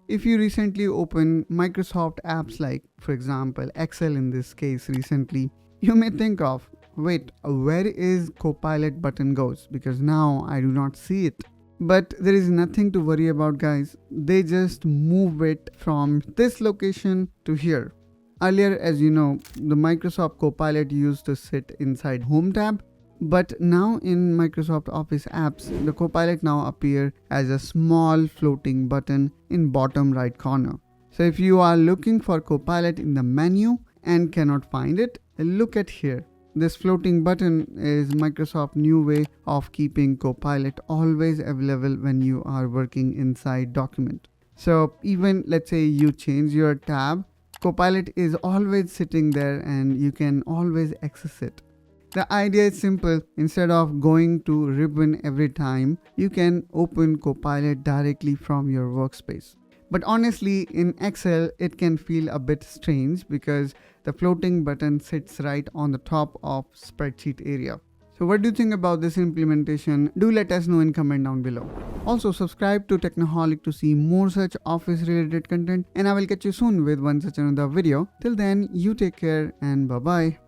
If you recently open Microsoft apps like, for example, Excel in this case recently, you may think of, wait, where is Copilot button goes? Because now I do not see it. But there is nothing to worry about, guys. They just move it from this location to here. Earlier, as you know, the Microsoft Copilot used to sit inside Home tab. But now in Microsoft Office apps, the Copilot now appear as a small floating button in bottom right corner. So if you are looking for Copilot in the menu and cannot find it, look at here. This floating button is Microsoft's new way of keeping Copilot always available when you are working inside document. So even let's say you change your tab, Copilot is always sitting there and you can always access it. The idea is simple. Instead of going to ribbon every time, you can open Copilot directly from your workspace. But honestly, in Excel, it can feel a bit strange because the floating button sits right on the top of spreadsheet area. So what do you think about this implementation? Do let us know in comment down below. Also subscribe to Technoholic to see more such office related content, and I will catch you soon with one such another video. Till then, you take care and bye bye.